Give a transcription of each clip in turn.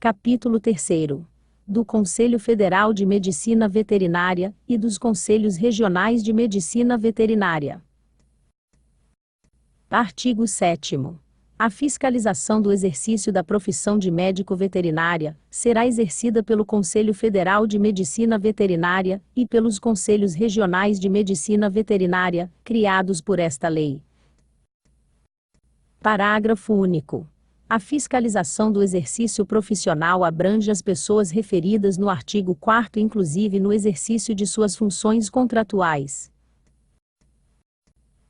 Capítulo 3º. Do Conselho Federal de Medicina Veterinária, e dos Conselhos Regionais de Medicina Veterinária. Artigo 7º. A fiscalização do exercício da profissão de médico veterinária será exercida pelo Conselho Federal de Medicina Veterinária e pelos Conselhos Regionais de Medicina Veterinária, criados por esta lei. Parágrafo único. A fiscalização do exercício profissional abrange as pessoas referidas no artigo 4º, inclusive no exercício de suas funções contratuais.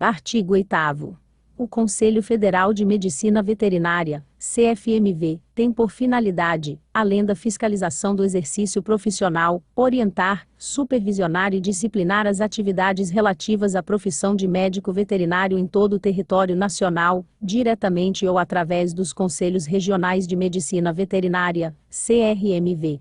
Artigo 8º. O Conselho Federal de Medicina Veterinária, CFMV, tem por finalidade, além da fiscalização do exercício profissional, orientar, supervisionar e disciplinar as atividades relativas à profissão de médico veterinário em todo o território nacional, diretamente ou através dos Conselhos Regionais de Medicina Veterinária, CRMV.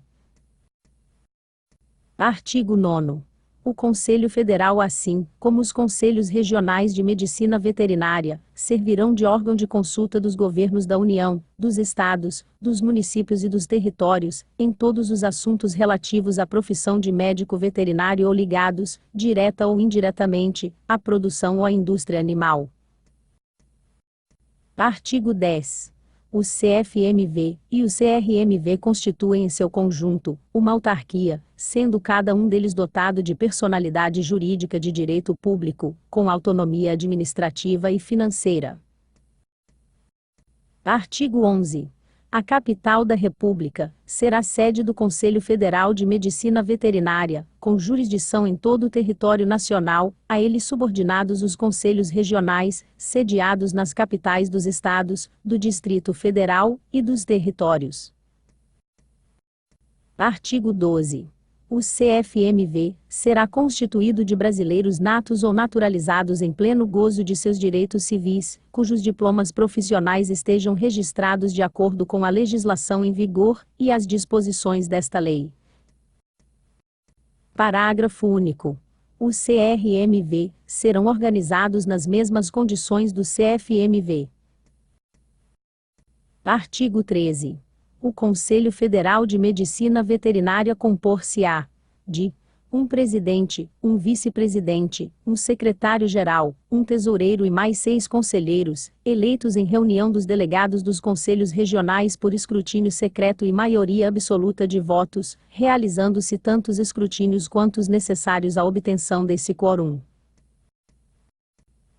Artigo 9º. O Conselho Federal, assim como os Conselhos Regionais de Medicina Veterinária, servirão de órgão de consulta dos governos da União, dos estados, dos municípios e dos territórios, em todos os assuntos relativos à profissão de médico veterinário ou ligados, direta ou indiretamente, à produção ou à indústria animal. Artigo 10. O CFMV e o CRMV constituem em seu conjunto uma autarquia, sendo cada um deles dotado de personalidade jurídica de direito público, com autonomia administrativa e financeira. Artigo 11. A capital da República será sede do Conselho Federal de Medicina Veterinária, com jurisdição em todo o território nacional, a ele subordinados os conselhos regionais, sediados nas capitais dos estados, do Distrito Federal e dos territórios. Artigo 12. O CFMV será constituído de brasileiros natos ou naturalizados em pleno gozo de seus direitos civis, cujos diplomas profissionais estejam registrados de acordo com a legislação em vigor e as disposições desta lei. Parágrafo único. Os CRMV serão organizados nas mesmas condições do CFMV. Artigo 13. O Conselho Federal de Medicina Veterinária compor-se-á de um presidente, um vice-presidente, um secretário-geral, um tesoureiro e mais 6 conselheiros, eleitos em reunião dos delegados dos conselhos regionais por escrutínio secreto e maioria absoluta de votos, realizando-se tantos escrutínios quantos necessários à obtenção desse quórum.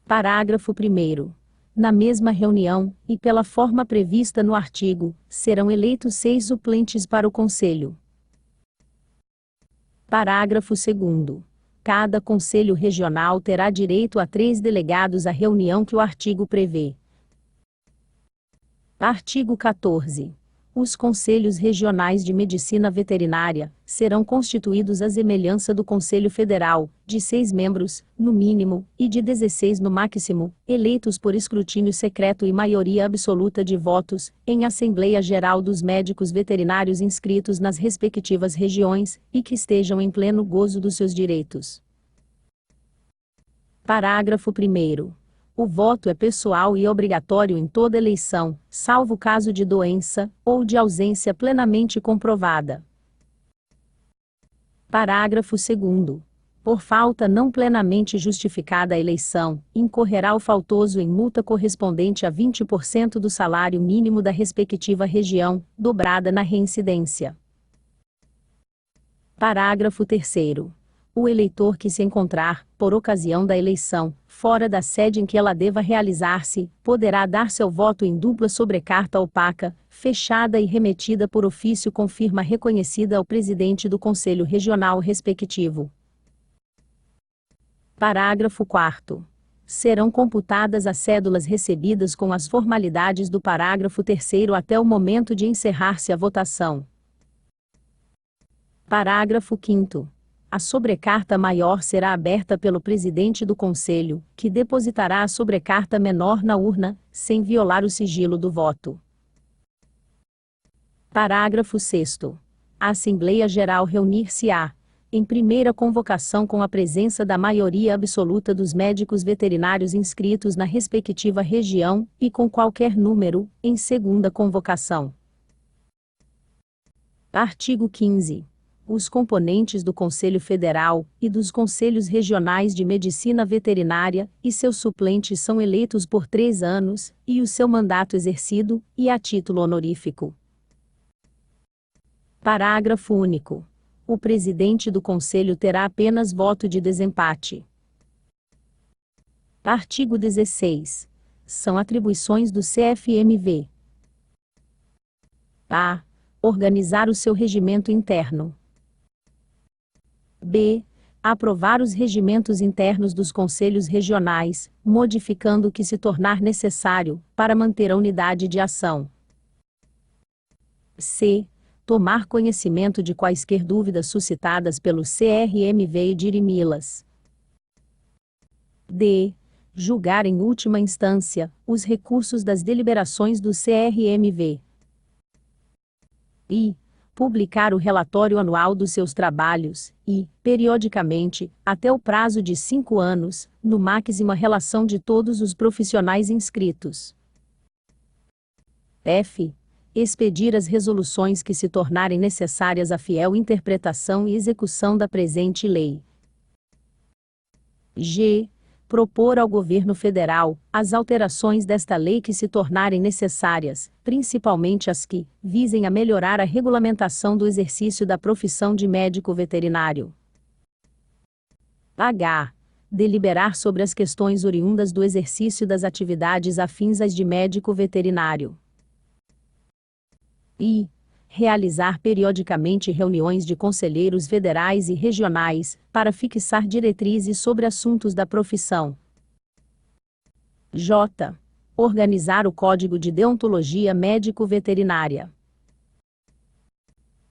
Parágrafo 1º. Na mesma reunião, e pela forma prevista no artigo, serão eleitos 6 suplentes para o Conselho. Parágrafo 2º. Cada Conselho Regional terá direito a 3 delegados à reunião que o artigo prevê. Artigo 14. Os Conselhos Regionais de Medicina Veterinária serão constituídos à semelhança do Conselho Federal, de 6 membros, no mínimo, e de 16 no máximo, eleitos por escrutínio secreto e maioria absoluta de votos, em Assembleia Geral dos Médicos Veterinários inscritos nas respectivas regiões, e que estejam em pleno gozo dos seus direitos. Parágrafo 1º. O voto é pessoal e obrigatório em toda eleição, salvo caso de doença, ou de ausência plenamente comprovada. Parágrafo 2º. Por falta não plenamente justificada a eleição, incorrerá o faltoso em multa correspondente a 20% do salário mínimo da respectiva região, dobrada na reincidência. Parágrafo 3º. O eleitor que se encontrar, por ocasião da eleição, fora da sede em que ela deva realizar-se, poderá dar seu voto em dupla sobrecarta opaca, fechada e remetida por ofício com firma reconhecida ao presidente do Conselho Regional respectivo. Parágrafo 4º. Serão computadas as cédulas recebidas com as formalidades do parágrafo 3º até o momento de encerrar-se a votação. Parágrafo 5º. A sobrecarta maior será aberta pelo presidente do Conselho, que depositará a sobrecarta menor na urna, sem violar o sigilo do voto. Parágrafo 6º. A Assembleia Geral reunir-se-á, em primeira convocação com a presença da maioria absoluta dos médicos veterinários inscritos na respectiva região, e com qualquer número, em segunda convocação. Artigo 15. Os componentes do Conselho Federal e dos Conselhos Regionais de Medicina Veterinária e seus suplentes são eleitos por 3 anos, e o seu mandato exercido, e a título honorífico. Parágrafo único. O presidente do Conselho terá apenas voto de desempate. Artigo 16. São atribuições do CFMV: a. Organizar o seu regimento interno. b. Aprovar os regimentos internos dos conselhos regionais, modificando o que se tornar necessário, para manter a unidade de ação. c. Tomar conhecimento de quaisquer dúvidas suscitadas pelo CRMV e dirimi-las. d. Julgar em última instância os recursos das deliberações do CRMV. e. Publicar o relatório anual dos seus trabalhos, e, periodicamente, até o prazo de 5 anos, no máximo a relação de todos os profissionais inscritos. f. Expedir as resoluções que se tornarem necessárias à fiel interpretação e execução da presente lei. g. Propor ao Governo Federal as alterações desta lei que se tornarem necessárias, principalmente as que visem a melhorar a regulamentação do exercício da profissão de médico veterinário. h. Deliberar sobre as questões oriundas do exercício das atividades afins às de médico veterinário. i. Realizar periodicamente reuniões de conselheiros federais e regionais, para fixar diretrizes sobre assuntos da profissão. j. Organizar o Código de Deontologia Médico-Veterinária.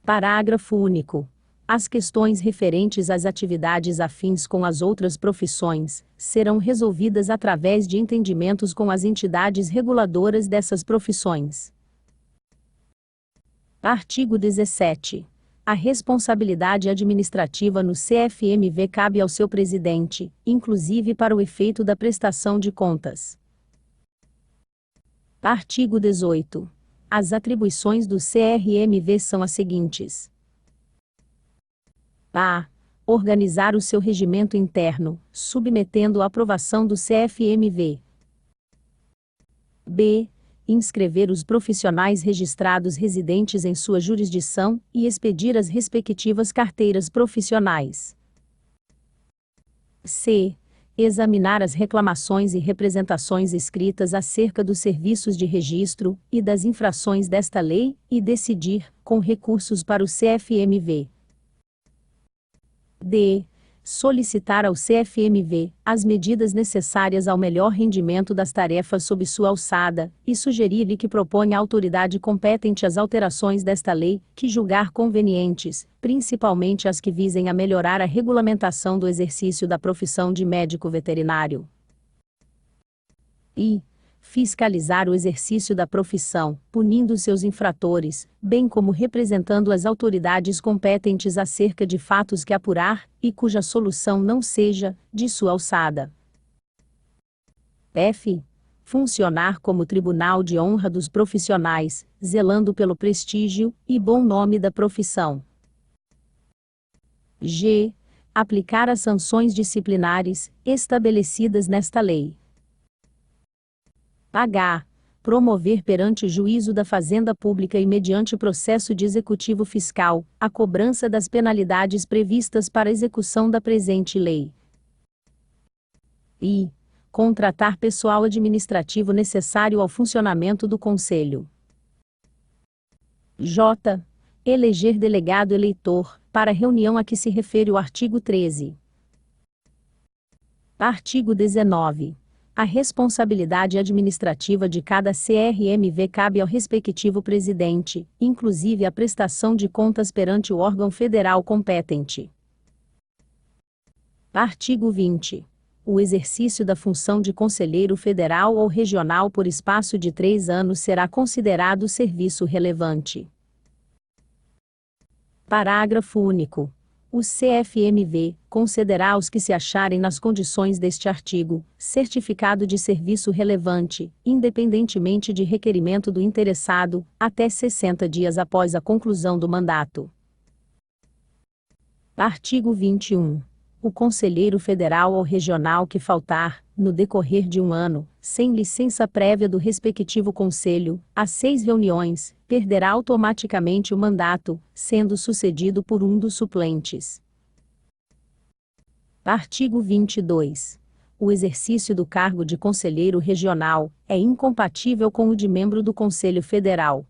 Parágrafo único. As questões referentes às atividades afins com as outras profissões, serão resolvidas através de entendimentos com as entidades reguladoras dessas profissões. Artigo 17. A responsabilidade administrativa no CFMV cabe ao seu presidente, inclusive para o efeito da prestação de contas. Artigo 18. As atribuições do CRMV são as seguintes: a. Organizar o seu regimento interno, submetendo à aprovação do CFMV. b. Inscrever os profissionais registrados residentes em sua jurisdição, e expedir as respectivas carteiras profissionais. c. Examinar as reclamações e representações escritas acerca dos serviços de registro, e das infrações desta lei, e decidir, com recursos para o CFMV. d. Solicitar ao CFMV as medidas necessárias ao melhor rendimento das tarefas sob sua alçada, e sugerir-lhe que proponha à autoridade competente as alterações desta lei, que julgar convenientes, principalmente as que visem a melhorar a regulamentação do exercício da profissão de médico veterinário. e fiscalizar o exercício da profissão, punindo seus infratores, bem como representando as autoridades competentes acerca de fatos que apurar, e cuja solução não seja, de sua alçada. f. Funcionar como tribunal de honra dos profissionais, zelando pelo prestígio e bom nome da profissão. g. Aplicar as sanções disciplinares, estabelecidas nesta lei. h. Promover perante o juízo da Fazenda Pública e mediante processo de executivo fiscal, a cobrança das penalidades previstas para a execução da presente lei. i. Contratar pessoal administrativo necessário ao funcionamento do Conselho. j. Eleger delegado eleitor, para a reunião a que se refere o artigo 13. Artigo 19. A responsabilidade administrativa de cada CRMV cabe ao respectivo presidente, inclusive a prestação de contas perante o órgão federal competente. Artigo 20. O exercício da função de conselheiro federal ou regional por espaço de 3 anos será considerado serviço relevante. Parágrafo único. O CFMV concederá aos que se acharem nas condições deste artigo, certificado de serviço relevante, independentemente de requerimento do interessado, até 60 dias após a conclusão do mandato. Artigo 21. O conselheiro federal ou regional que faltar, no decorrer de um ano, sem licença prévia do respectivo conselho, a 6 reuniões, perderá automaticamente o mandato, sendo sucedido por um dos suplentes. Artigo 22. O exercício do cargo de conselheiro regional é incompatível com o de membro do Conselho Federal.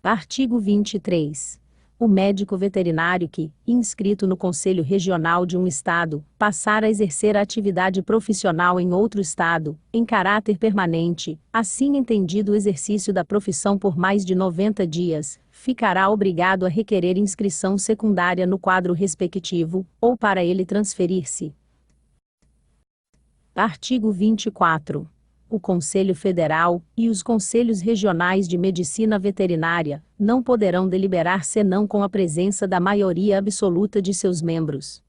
Artigo 23. O médico veterinário que, inscrito no Conselho Regional de um Estado, passar a exercer a atividade profissional em outro Estado, em caráter permanente, assim entendido o exercício da profissão por mais de 90 dias, ficará obrigado a requerer inscrição secundária no quadro respectivo, ou para ele transferir-se. Artigo 24. O Conselho Federal e os Conselhos Regionais de Medicina Veterinária não poderão deliberar senão com a presença da maioria absoluta de seus membros.